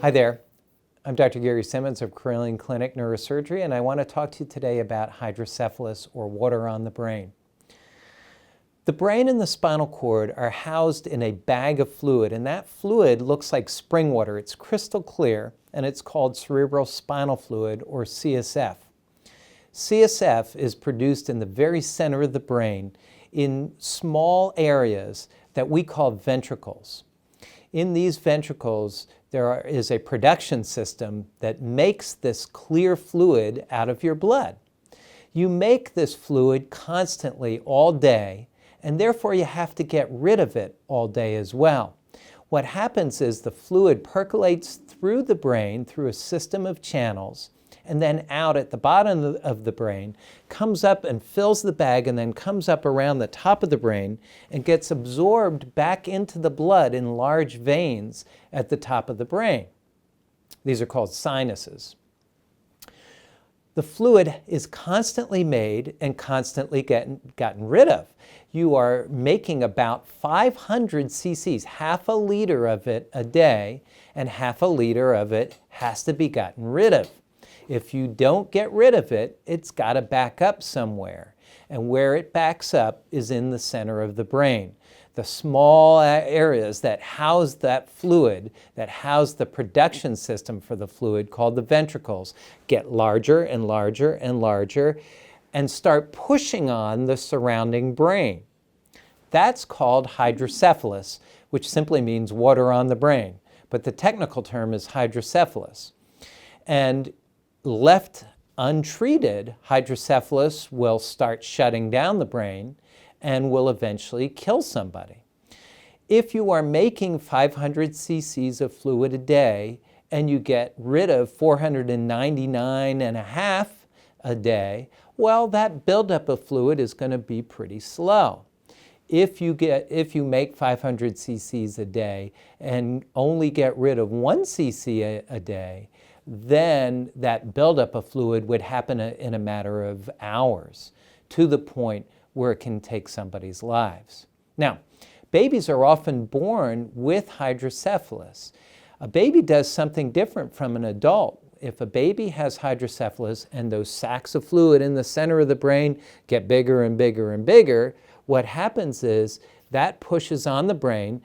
Hi there, I'm Dr. Gary Simonds of Carilion Clinic Neurosurgery, and I want to talk to you today about hydrocephalus, or water on the brain. The brain and the spinal cord are housed in a bag of fluid, and that fluid looks like spring water. It's crystal clear, and it's called cerebral spinal fluid, or CSF. CSF is produced in the very center of the brain in small areas that we call ventricles. In these ventricles, there is a production system that makes this clear fluid out of your blood. You make this fluid constantly all day, and therefore you have to get rid of it all day as well. What happens is the fluid percolates through the brain through a system of channels, and then out at the bottom of the brain, comes up and fills the bag, and then comes up around the top of the brain and gets absorbed back into the blood in large veins at the top of the brain. These are called sinuses. The fluid is constantly made and constantly gotten rid of. You are making about 500 cc's, half a liter of it a day, and half a liter of it has to be gotten rid of. If you don't get rid of it, it's got to back up somewhere. And where it backs up is in the center of the brain. The small areas that house that fluid, that house the production system for the fluid, called the ventricles, get larger and larger and larger and start pushing on the surrounding brain. That's called hydrocephalus, which simply means water on the brain. But the technical term is hydrocephalus. And left untreated, hydrocephalus will start shutting down the brain and will eventually kill somebody. If you are making 500 cc's of fluid a day and you get rid of 499.5 a day, well, that buildup of fluid is going to be pretty slow. If you make 500 cc's a day and only get rid of 1 cc a day, then that buildup of fluid would happen in a matter of hours, to the point where it can take somebody's lives. Now, babies are often born with hydrocephalus. A baby does something different from an adult. If a baby has hydrocephalus and those sacs of fluid in the center of the brain get bigger and bigger and bigger, what happens is that pushes on the brain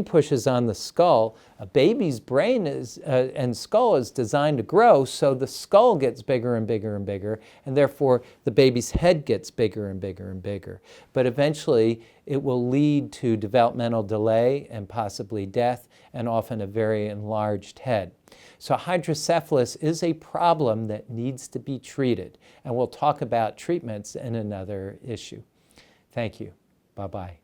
pushes on the skull. A baby's brain and skull is designed to grow, so the skull gets bigger and bigger and bigger, and therefore the baby's head gets bigger and bigger and bigger. But eventually it will lead to developmental delay and possibly death, and often a very enlarged head. So hydrocephalus is a problem that needs to be treated, and we'll talk about treatments in another issue. Thank you. Bye-bye.